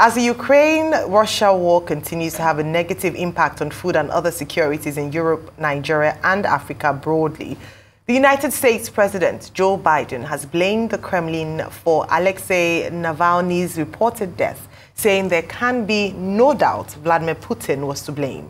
As the Ukraine-Russia war continues to have a negative impact on food and other securities in Europe, Nigeria, and Africa broadly, the United States President Joe Biden has blamed the Kremlin for Alexei Navalny's reported death, saying there can be no doubt Vladimir Putin was to blame.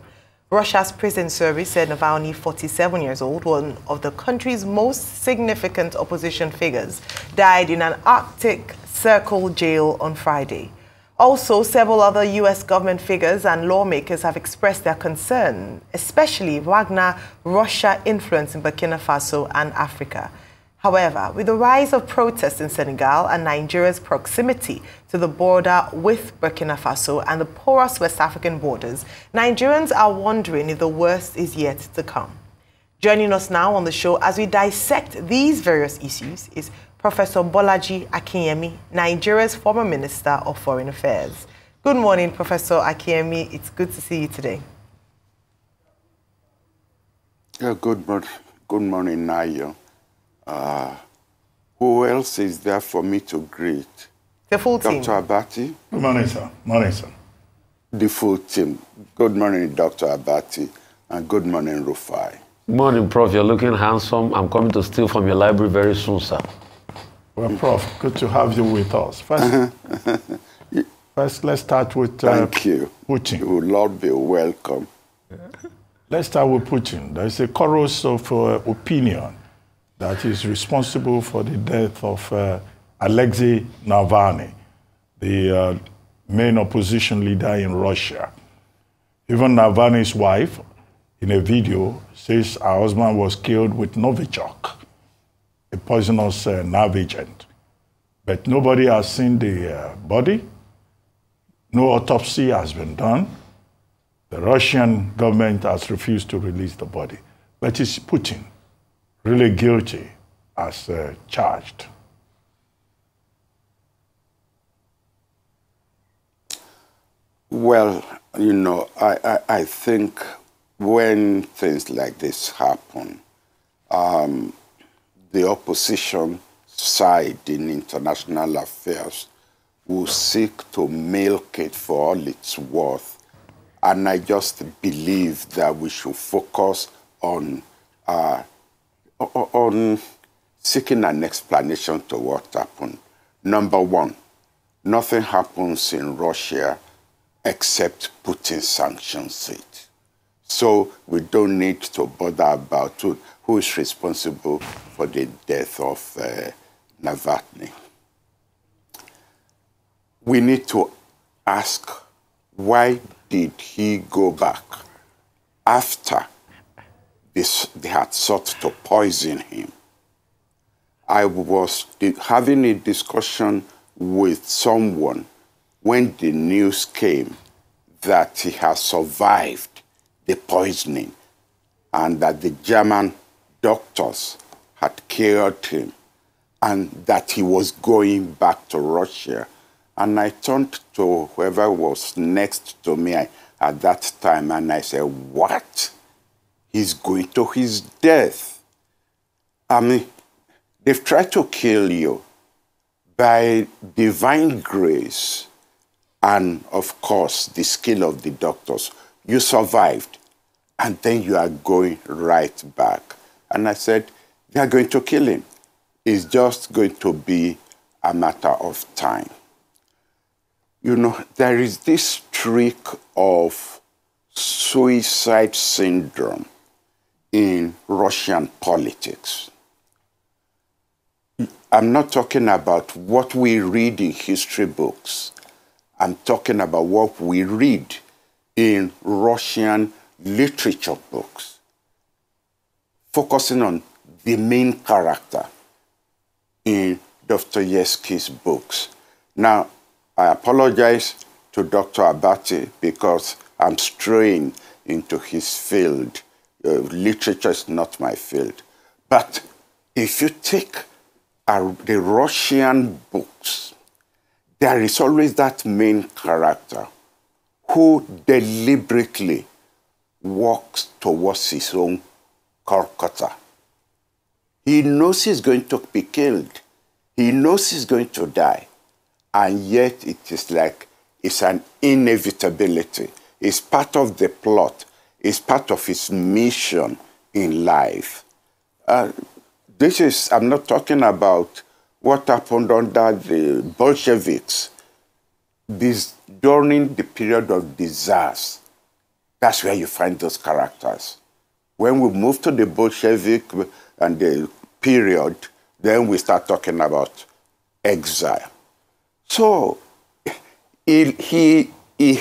Russia's prison service said Navalny, 47 years old, one of the country's most significant opposition figures, died in an Arctic Circle jail on Friday. Also, several other U.S. government figures and lawmakers have expressed their concern, especially Wagner Russia influence in Burkina Faso and Africa. However, with the rise of protests in Senegal and Nigeria's proximity to the border with Burkina Faso and the porous West African borders, Nigerians are wondering if the worst is yet to come. Joining us now on the show as we dissect these various issues is Professor Bolaji Akinyemi, Nigeria's former Minister of Foreign Affairs. Good morning, Professor Akinyemi. It's good to see you today. Yeah, good morning, Nayo. Who else is there for me to greet? The full team. Dr. Abati? Good morning, sir. Morning, sir. The full team. Good morning, Dr. Abati, and good morning, Rufai. Good morning, Prof. You're looking handsome. I'm coming to steal from your library very soon, sir. Well, Prof, good to have you with us. First let's start with Thank you. Putin. You will all be welcome. Let's start with Putin. There is a chorus of opinion that is responsible for the death of Alexei Navalny, the main opposition leader in Russia. Even Navalny's wife, in a video, says her husband was killed with Novichok, a poisonous nerve agent. But nobody has seen the body. No autopsy has been done. The Russian government has refused to release the body. But is Putin really guilty as charged? Well, you know, I think when things like this happen, the opposition side in international affairs will seek to milk it for all it's worth. And I just believe that we should focus on seeking an explanation to what happened. Number one, nothing happens in Russia except Putin sanctions it. So we don't need to bother about who is responsible for the death of Navalny. We need to ask, why did he go back after they had sought to poison him? I was having a discussion with someone when the news came that he has survived the poisoning and that the German doctors had cured him and that he was going back to Russia. And I turned to whoever was next to me at that time and I said, what? He's going to his death. I mean, they've tried to kill you. By divine grace and, of course, the skill of the doctors, you survived. And then you are going right back. And I said, they are going to kill him. It's just going to be a matter of time. You know, there is this trick of suicide syndrome in Russian politics. I'm not talking about what we read in history books. I'm talking about what we read in Russian literature books, focusing on the main character in Dostoevsky's books. Now, I apologize to Dr. Abati because I'm straying into his field. Literature is not my field. But if you take the Russian books, there is always that main character who deliberately walks towards his own Golgotha. He knows he's going to be killed. He knows he's going to die. And yet it is like is an inevitability. It's part of the plot. It's part of his mission in life. I'm not talking about what happened under the Bolsheviks. During the period of disaster, that's where you find those characters. When we move to the Bolshevik and the period, then we start talking about exile. So he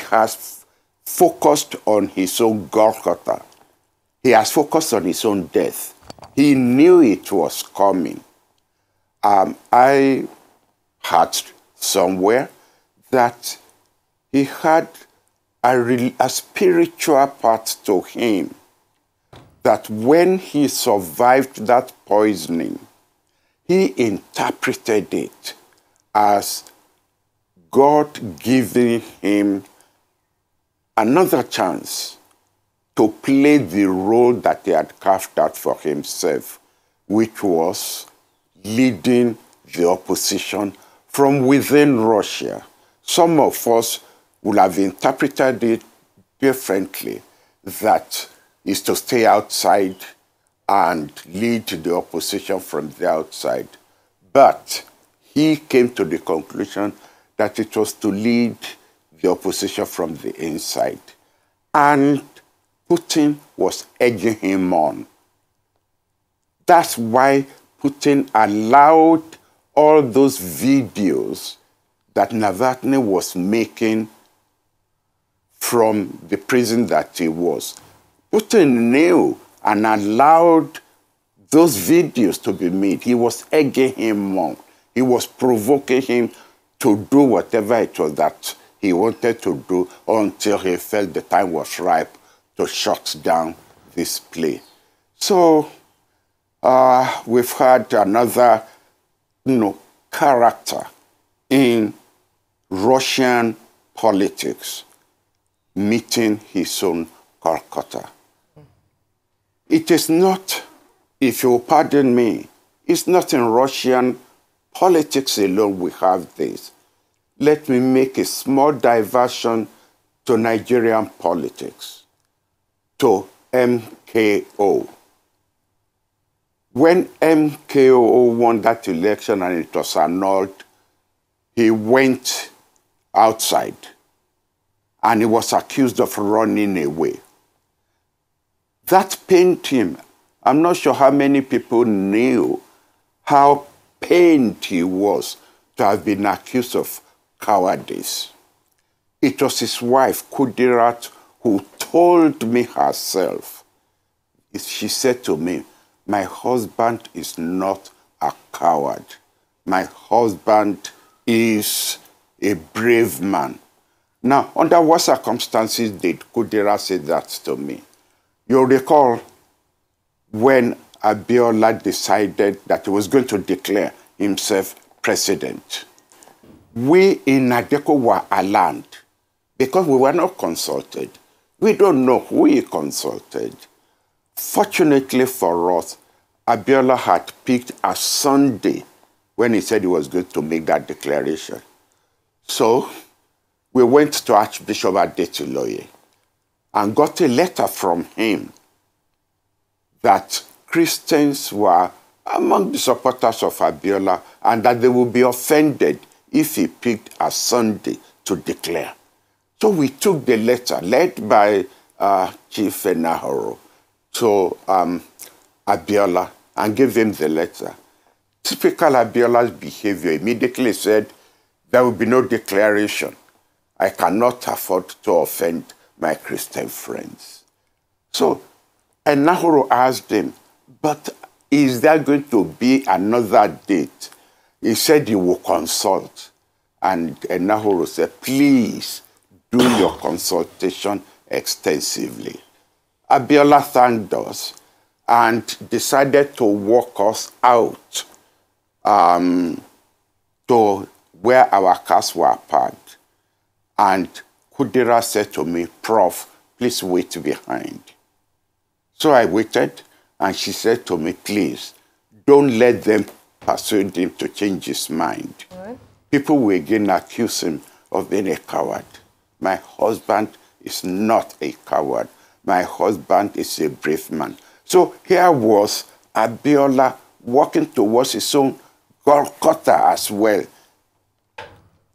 has focused on his own Golgotha. He has focused on his own death. He knew it was coming. I heard somewhere that he had a spiritual part to him, that when he survived that poisoning, he interpreted it as God giving him another chance to play the role that he had carved out for himself, which was leading the opposition from within Russia. Some of us would have interpreted it differently, that is to stay outside and lead the opposition from the outside. But he came to the conclusion that it was to lead the opposition from the inside. And Putin was egging him on. That's why Putin allowed all those videos that Navalny was making from the prison that he was. Putin knew and allowed those videos to be made. He was egging him on. He was provoking him to do whatever it was that he wanted to do until he felt the time was ripe to shut down this play. So we've had another, character in Russian politics meeting his own Golgotha. It is not, if you pardon me, it's not in Russian politics alone we have this. Let me make a small diversion to Nigerian politics, to MKO. When MKO won that election and it was annulled, he went outside and he was accused of running away. That pained him. I'm not sure how many people knew how pained he was to have been accused of cowardice. It was his wife, Kudirat, who told me herself. She said to me, my husband is not a coward. My husband is a brave man. Now, under what circumstances did Kudirat say that to me? You'll recall when Abiola decided that he was going to declare himself president. We in Nadeko were alarmed because we were not consulted. We don't know who he consulted. Fortunately for us, Abiola had picked a Sunday when he said he was going to make that declaration. So we went to Archbishop Adetiloye and got a letter from him that Christians were among the supporters of Abiola and that they would be offended if he picked a Sunday to declare. So we took the letter, led by Chief Nahoro, to Abiola and gave him the letter. Typical Abiola's behavior, immediately said, there will be no declaration. I cannot afford to offend my Christian friends. So, and Nahoro asked him, but is there going to be another date? He said he will consult. And Nahoro said, please do your consultation extensively. Abiola thanked us and decided to walk us out to where our cars were parked. And Kudira said to me, Prof, please wait behind. So I waited, and she said to me, please, don't let them persuade him to change his mind. Right. People will again accuse him of being a coward. My husband is not a coward. My husband is a brave man. So here was Abiola walking towards his own Golgotha as well.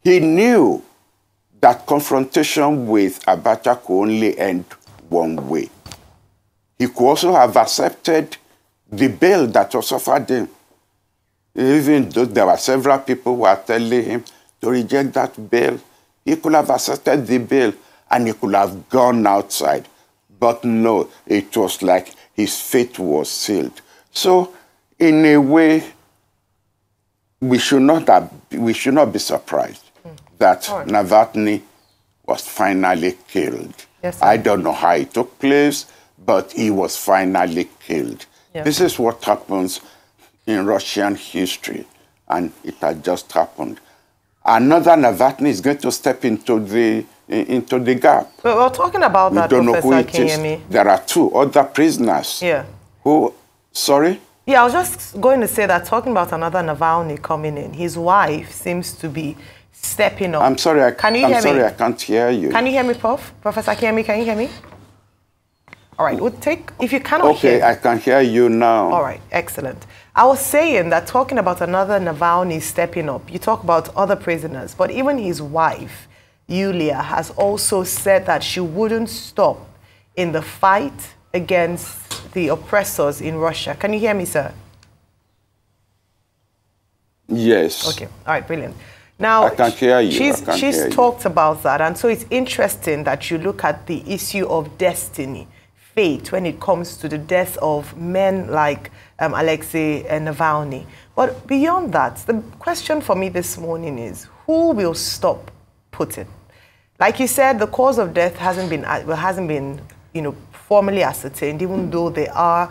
He knew that confrontation with Abacha could only end one way. He could also have accepted the bail that was offered him. Even though there were several people who were telling him to reject that bail, he could have accepted the bail and he could have gone outside. But no, it was like his fate was sealed. So, in a way, we should not be surprised that Navalny was finally killed. Yes, I don't know how it took place, but he was finally killed. Yes. This is what happens in Russian history, and it had just happened. Another Navalny is going to step into the gap. But we're talking about We that, don't know Professor who it Akinyemi. is. There are two other prisoners. Yeah. Who, sorry? Yeah, I was just going to say that, talking about another Navalny coming in, his wife seems to be stepping up. I'm sorry, I can't hear you. Can you hear me, Prof? Professor Akinyemi, can you hear me? All right, we'll take, if you cannot hear. Okay, I can hear you now. All right, excellent. I was saying that, talking about another Navalny stepping up, you talk about other prisoners, but even his wife, Yulia, has also said that she wouldn't stop in the fight against the oppressors in Russia. Can you hear me, sir? Yes. Okay, all right, brilliant. Now, I can hear you. She's talked about that, and so it's interesting that you look at the issue of destiny, fate, when it comes to the death of men like Alexei Navalny. But beyond that, the question for me this morning is, who will stop Putin? Like you said, the cause of death hasn't been formally ascertained, even though there are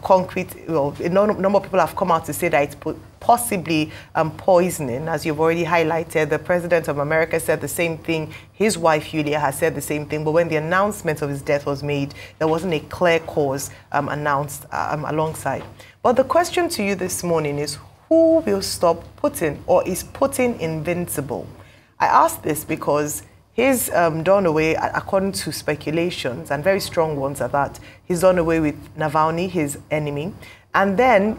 concrete, a number of people have come out to say that it's possibly poisoning. As you've already highlighted, the President of America said the same thing. His wife, Yulia, has said the same thing. But when the announcement of his death was made, there wasn't a clear cause announced alongside. But the question to you this morning is, who will stop Putin? Or is Putin invincible? I ask this because he's done away, according to speculations, and very strong ones at that, he's done away with Navalny, his enemy. And then,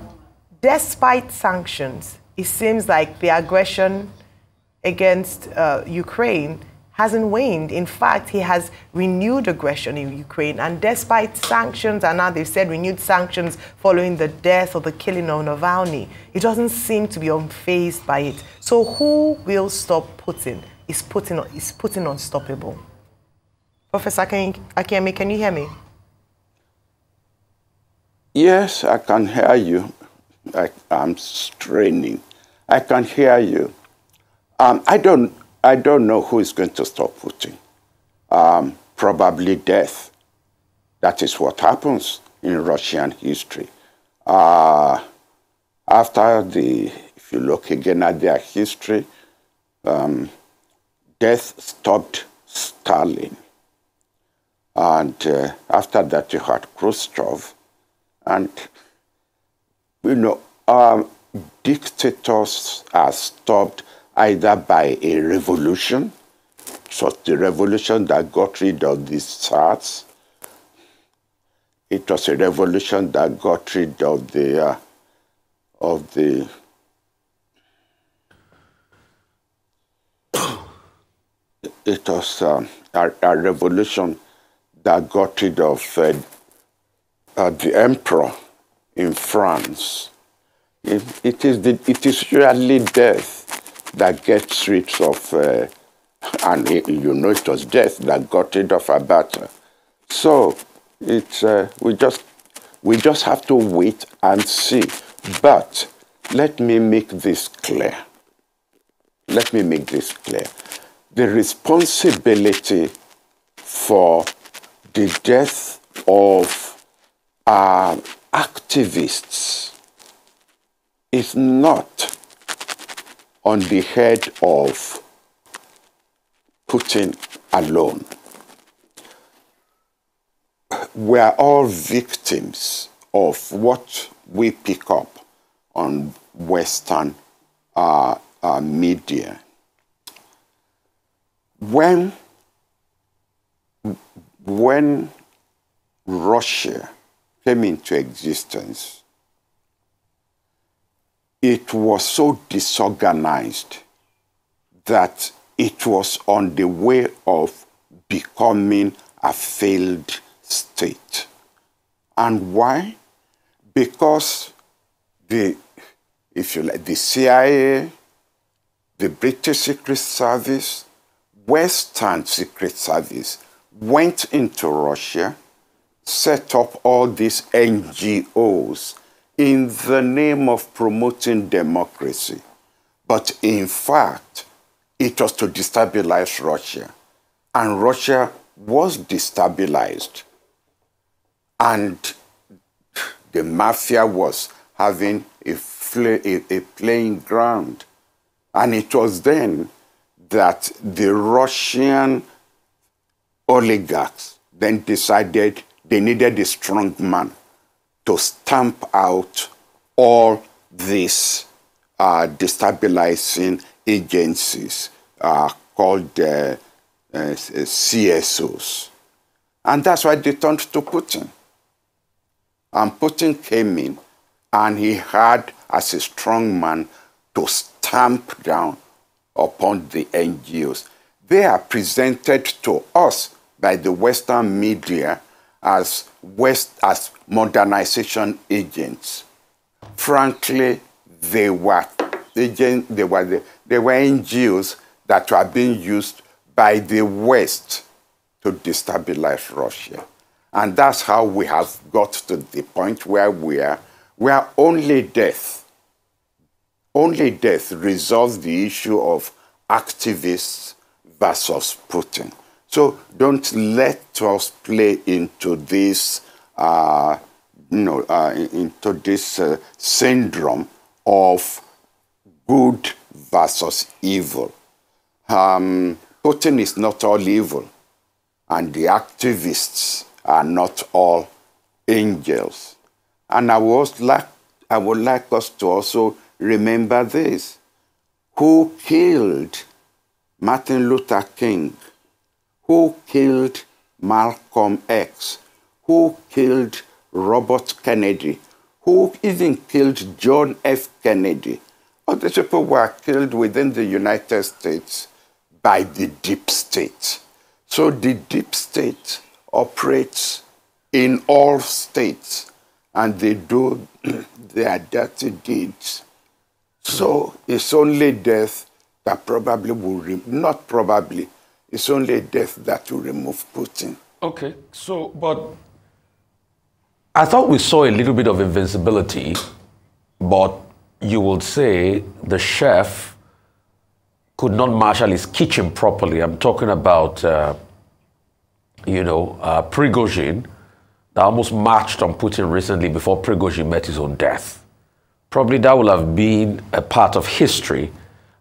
despite sanctions, it seems like the aggression against Ukraine hasn't waned. In fact, he has renewed aggression in Ukraine. And despite sanctions, and now they've said renewed sanctions following the death or the killing of Navalny, he doesn't seem to be unfazed by it. So who will stop Putin? Is Putin unstoppable? Professor Akinyemi, can you hear me? Yes, I can hear you. I'm straining. I can hear you. I don't know who is going to stop Putin. Probably death. That is what happens in Russian history. If you look again at their history, death stopped Stalin. And after that, you had Khrushchev. And, dictators are stopped either by a revolution, so the revolution that got rid of the Tsars. It was a revolution that got rid of the it was a revolution that got rid of the emperor in France. It is usually death that gets rid of, and it was death that got rid of Abacha. So it's we just have to wait and see. But let me make this clear. Let me make this clear. The responsibility for the death of activists is not on the head of Putin alone. We are all victims of what we pick up on Western media. when Russia came into existence, it was so disorganized that it was on the way of becoming a failed state. And why? Because the CIA, the British Secret Service, Western Secret Service went into Russia, set up all these NGOs in the name of promoting democracy. But in fact, it was to destabilize Russia. And Russia was destabilized. And the mafia was having a playing ground. And it was then that the Russian oligarchs then decided they needed a strong man to stamp out all these destabilizing agencies called CSOs. And that's why they turned to Putin. And Putin came in, and he had, as a strong man, to stamp down upon the NGOs. They are presented to us by the Western media as modernization agents. Frankly, they were NGOs that were being used by the West to destabilize Russia. And that's how we have got to the point where we are, where only death resolves the issue of activists versus Putin. So don't let us play into this, syndrome of good versus evil. Putin is not all evil, and the activists are not all angels. And I would like us to also remember this. Who killed Martin Luther King? Who killed Malcolm X? Who killed Robert Kennedy? Who even killed John F. Kennedy? All these people were killed within the United States by the deep state. So the deep state operates in all states, and they do their dirty deeds. So it's only death that probably will, not probably, it's only death that will remove Putin. Okay, so, but I thought we saw a little bit of invincibility, but you would say the chef could not marshal his kitchen properly. I'm talking about, Prigozhin, that almost marched on Putin recently before Prigozhin met his own death. Probably that will have been a part of history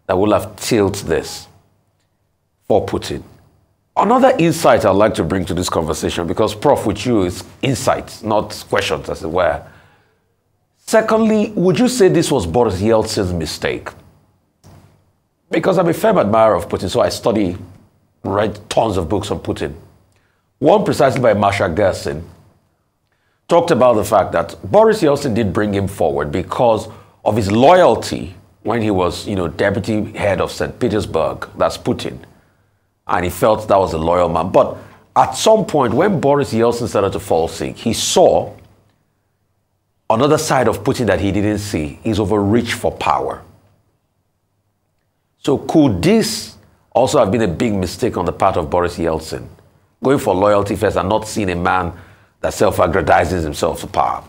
that will have tilted this for Putin. Another insight I'd like to bring to this conversation, because Prof, with you is insights, not questions, as it were. Secondly, would you say this was Boris Yeltsin's mistake? Because I'm a firm admirer of Putin, so I read tons of books on Putin. One precisely by Masha Gerson talked about the fact that Boris Yeltsin did bring him forward because of his loyalty when he was, deputy head of St. Petersburg, that's Putin. And he felt that was a loyal man. But at some point, when Boris Yeltsin started to fall sick, he saw another side of Putin that he didn't see. He's overreached for power. So could this also have been a big mistake on the part of Boris Yeltsin? Going for loyalty first and not seeing a man that self-aggrandizes himself to power.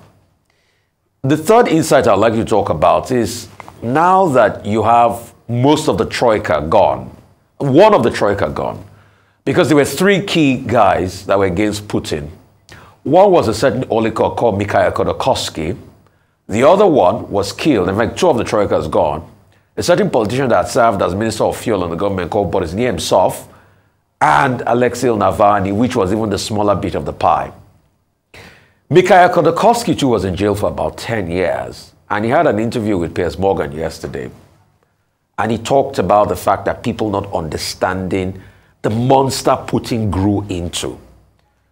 The third insight I'd like you to talk about is now that you have most of the Troika gone, one of the Troika gone, because there were three key guys that were against Putin. One was a certain oligarch called Mikhail Khodorkovsky. The other one was killed. In fact, two of the Troika is gone. A certain politician that served as Minister of Fuel in the government called Boris Nemtsov, and Alexei Navalny, which was even the smaller bit of the pie. Mikhail Khodorkovsky too was in jail for about 10 years, and he had an interview with Piers Morgan yesterday, and he talked about the fact that people not understanding the monster Putin grew into.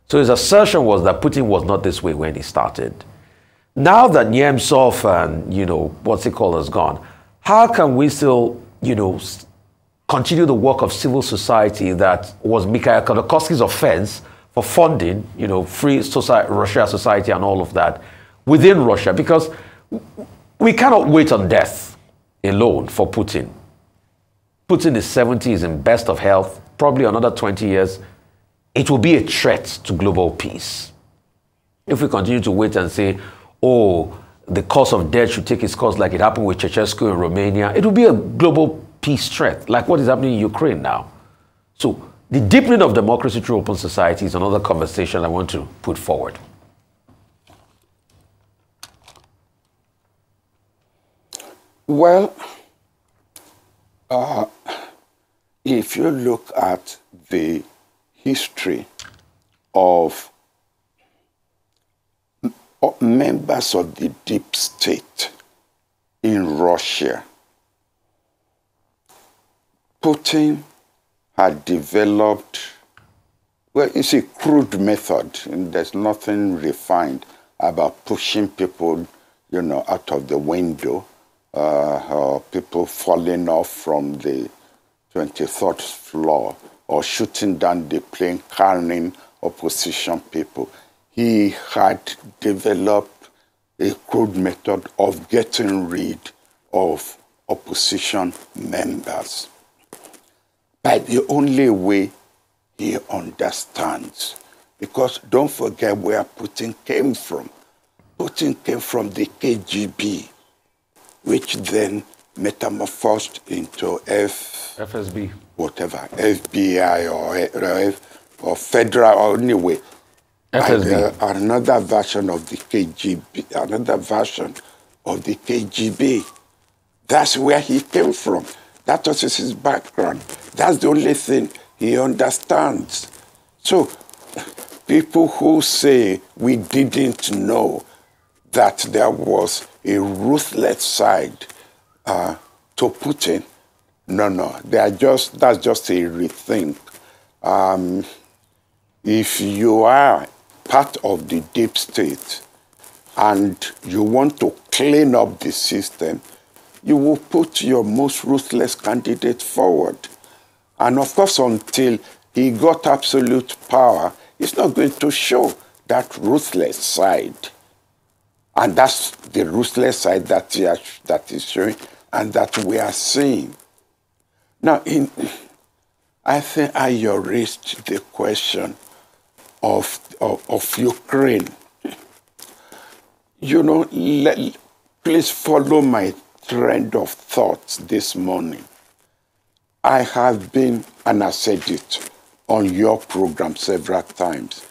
So his assertion was that Putin was not this way when he started. Now that Nemtsov and, what's it called, has gone, how can we still, continue the work of civil society that was Mikhail Khodorkovsky's offense for funding, free Russia society and all of that within Russia? Because we cannot wait on death alone for Putin. Putin is 70, is in best of health, probably another 20 years. It will be a threat to global peace. If we continue to wait and say, oh, the cause of death should take its course like it happened with Ceausescu in Romania, it will be a global peace threat, like what is happening in Ukraine now. So the deepening of democracy through open society is another conversation I want to put forward. Well, if you look at the history of members of the deep state in Russia, Putin had developed, well, it's a crude method, and there's nothing refined about pushing people, out of the window, or people falling off from the 23rd floor, or shooting down the plane carrying opposition people. He had developed a crude method of getting rid of opposition members by the only way he understands. Because don't forget where Putin came from. Putin came from the KGB, which then metamorphosed into FSB, whatever, FBI or federal, or anyway. FSB. Another version of the KGB. That's where he came from. That was his background. That's the only thing he understands. So people who say we didn't know that there was a ruthless side to Putin, no, that's just a rethink. If you are part of the deep state and you want to clean up the system, you will put your most ruthless candidate forward. And of course, until he got absolute power, he's not going to show that ruthless side. And that's the ruthless side that is showing and that we are seeing. Now, I think Ayo raised the question of Ukraine. Please follow my trend of thoughts this morning. I have been, and I said it on your program several times,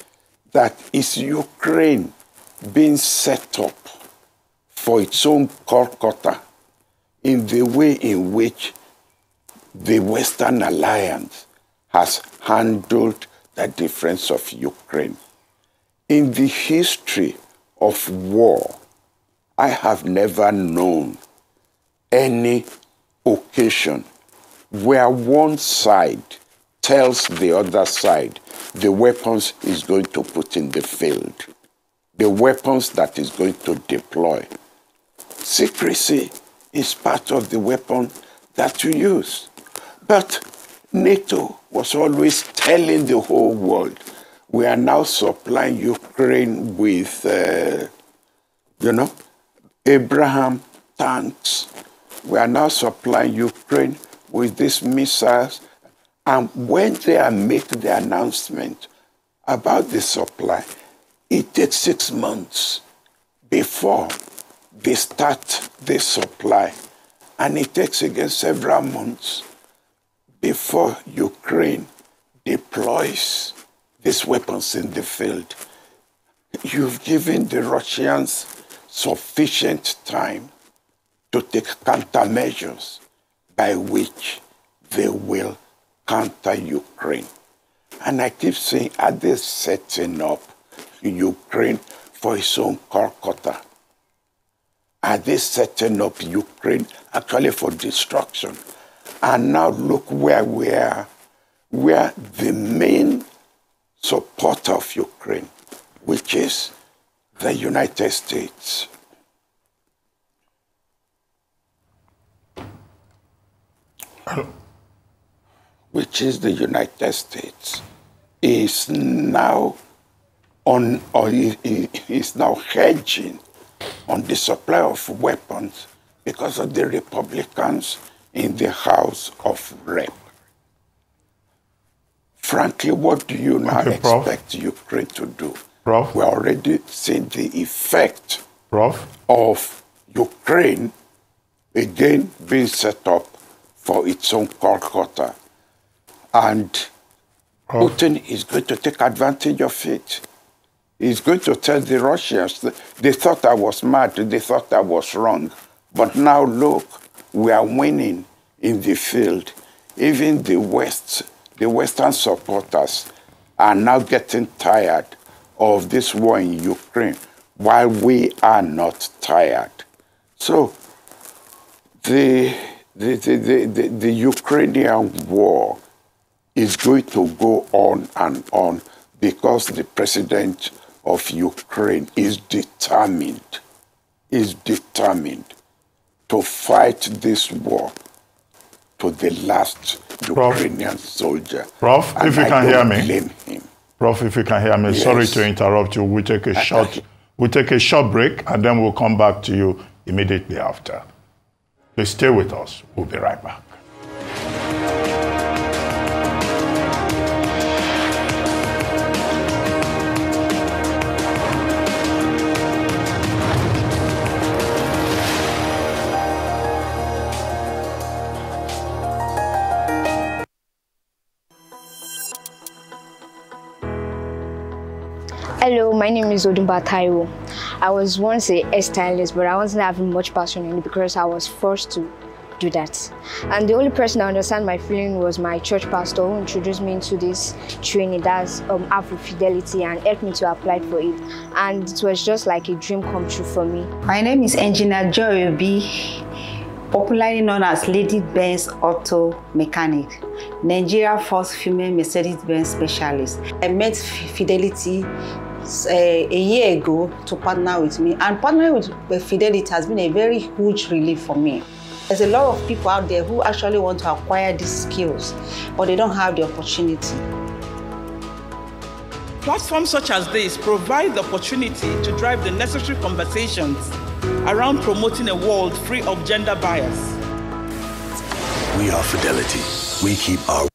that is Ukraine being set up for its own Golgotha in the way in which the Western Alliance has handled the defense of Ukraine. In the history of war, I have never known any occasion where one side tells the other side the weapons is going to put in the field, the weapons that is going to deploy. Secrecy is part of the weapon that you use. But NATO was always telling the whole world, we are now supplying Ukraine with, Abraham tanks. We are now supplying Ukraine with these missiles. And when they make the announcement about the supply, it takes 6 months before they start the supply. And it takes again several months before Ukraine deploys these weapons in the field. You've given the Russians sufficient time to take countermeasures by which they will counter Ukraine. And I keep saying, are they setting up Ukraine for its own Golgotha? Are they setting up Ukraine actually for destruction? And now look where we are. where the main supporter of Ukraine, which is the United States, is now is now hedging on the supply of weapons because of the Republicans in the House of Rep. Frankly, what do you now expect Ukraine to do? Prof? We're already seeing the effect Prof? of Ukraine again being set up for its own Golgotha. And Prof? Putin is going to take advantage of it. He's going to tell the Russians that they thought I was mad, they thought I was wrong. But now look, we are winning in the field. Even the Western supporters are now getting tired of this war in Ukraine, while we are not tired. So the Ukrainian war is going to go on and on because the president of Ukraine is determined to fight this war to the last Ukrainian soldier. Prof, if you can hear me. Blame him. Prof, if you can hear me, Yes. sorry to interrupt you. We'll take a short break and then we'll come back to you immediately after. Please stay with us. We'll be right back. Hello, my name is Odumba Taiwo. I was once a hairstylist, but I wasn't having much passion in it because I was forced to do that. And the only person that understand my feeling was my church pastor, who introduced me into this training that's Afro Fidelity and helped me to apply for it. And it was just like a dream come true for me. My name is Engineer Joy Obi, popularly known as Lady Benz Auto Mechanic, Nigeria's first female Mercedes-Benz specialist. I met Fidelity a year ago to partner with me, and partnering with Fidelity has been a very huge relief for me. There's a lot of people out there who actually want to acquire these skills, but they don't have the opportunity. Platforms such as this provide the opportunity to drive the necessary conversations around promoting a world free of gender bias. We are Fidelity. We keep our...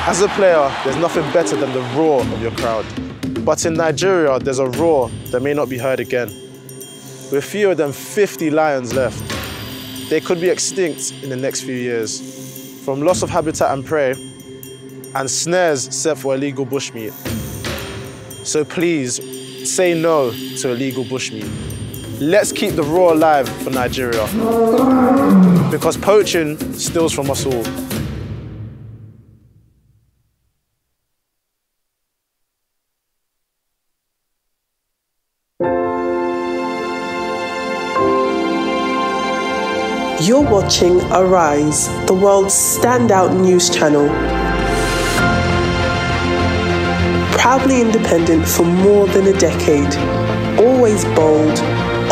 As a player, there's nothing better than the roar of your crowd. But in Nigeria, there's a roar that may not be heard again. With fewer than 50 lions left, they could be extinct in the next few years, from loss of habitat and prey, and snares set for illegal bushmeat. So please, say no to illegal bushmeat. Let's keep the roar alive for Nigeria, because poaching steals from us all. You're watching Arise, the world's standout news channel. Proudly independent for more than a decade. Always bold,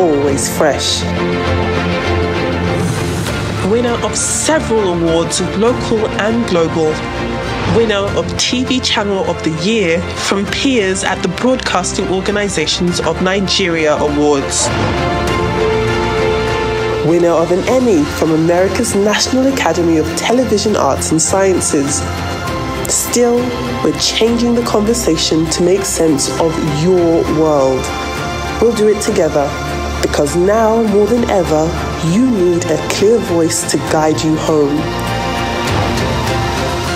always fresh. Winner of several awards, local and global. Winner of TV Channel of the Year from peers at the Broadcasting Organizations of Nigeria Awards. Winner of an Emmy from America's National Academy of Television Arts and Sciences. Still, we're changing the conversation to make sense of your world. We'll do it together, because now more than ever, you need a clear voice to guide you home.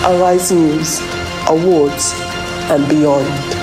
Arise News, awards, and beyond.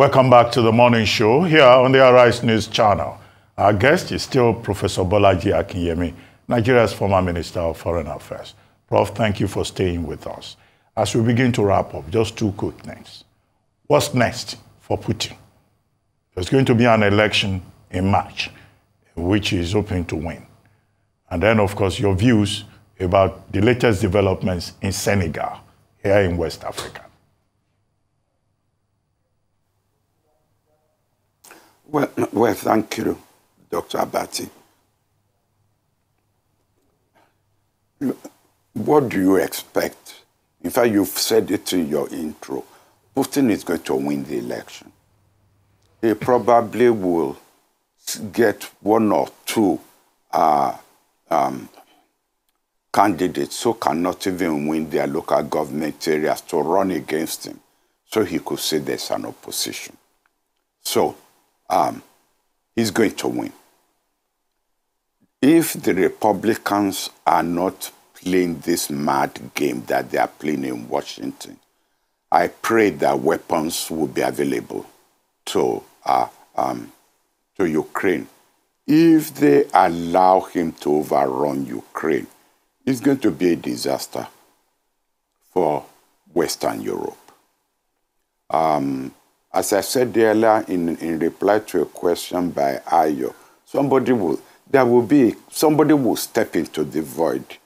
Welcome back to the morning show here on the Arise News channel. Our guest is still Professor Bolaji Akinyemi, Nigeria's former Minister of Foreign Affairs. Prof, thank you for staying with us. As we begin to wrap up, just two quick things. What's next for Putin? There's going to be an election in March, which he's hoping to win. And then, of course, your views about the latest developments in Senegal, here in West Africa. Well, thank you, Dr. Abati. What do you expect? In fact, you've said it in your intro. Putin is going to win the election. He probably will get one or two candidates who cannot even win their local government areas to run against him, so he could say there's an opposition. So, he's going to win. If the Republicans are not playing this mad game that they are playing in Washington, I pray that weapons will be available to Ukraine. If they allow him to overrun Ukraine, it's going to be a disaster for Western Europe. As I said earlier in reply to a question by Ayo, somebody will step into the void.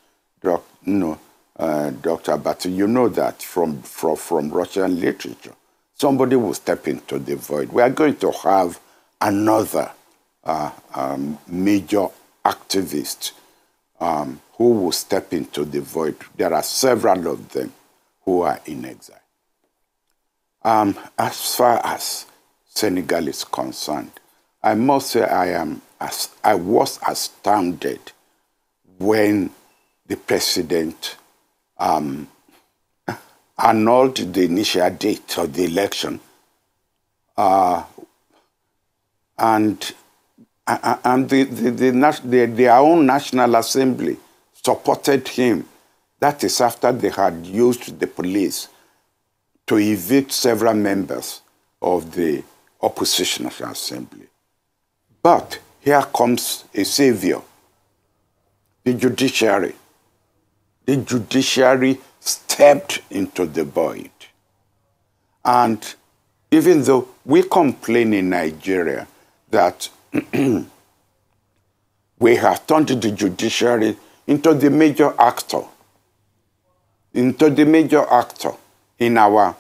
Dr. But you know that from Russian literature, somebody will step into the void. We are going to have another major activist who will step into the void. There are several of them who are in exile. As far as Senegal is concerned, I must say I was astounded when the president annulled the initial date of the election, and their own National Assembly supported him. That is after they had used the police to evict several members of the opposition assembly. But here comes a savior, the judiciary. The judiciary stepped into the void. And even though we complain in Nigeria that we have turned the judiciary into the major actor, in our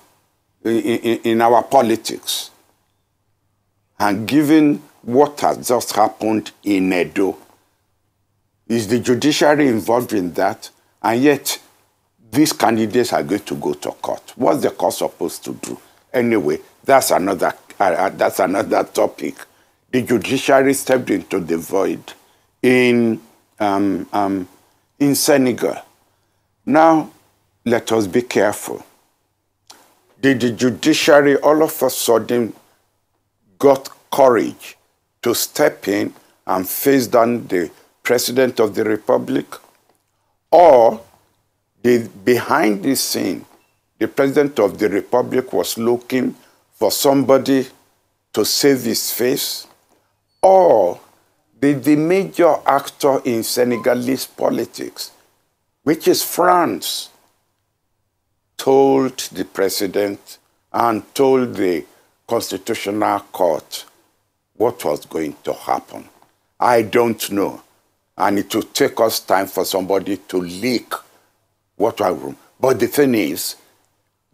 politics. And given what has just happened in Edo, is the judiciary involved in that? And yet, these candidates are going to go to court. What's the court supposed to do? Anyway, that's another topic. The judiciary stepped into the void in Senegal. Now, let us be careful. Did the judiciary all of a sudden got courage to step in and face down the President of the Republic? Or behind the scene, the President of the Republic was looking for somebody to save his face? Or did the major actor in Senegalese politics, which is France, told the president and told the Constitutional Court what was going to happen? I don't know. And it will take us time for somebody to leak what I will. But the thing is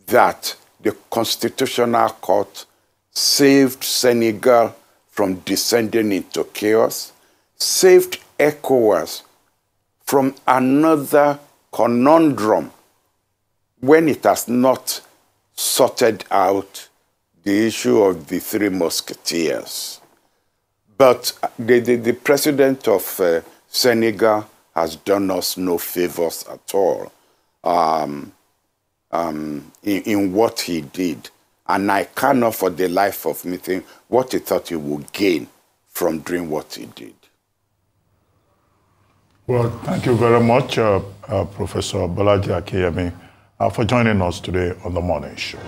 that the Constitutional Court saved Senegal from descending into chaos, saved ECOWAS from another conundrum when it has not sorted out the issue of the Three Musketeers. But the president of Senegal has done us no favors at all in what he did. And I cannot for the life of me think what he thought he would gain from doing what he did. Well, thank you very much, Professor Bolaji Akinyemi, for joining us today on the morning show.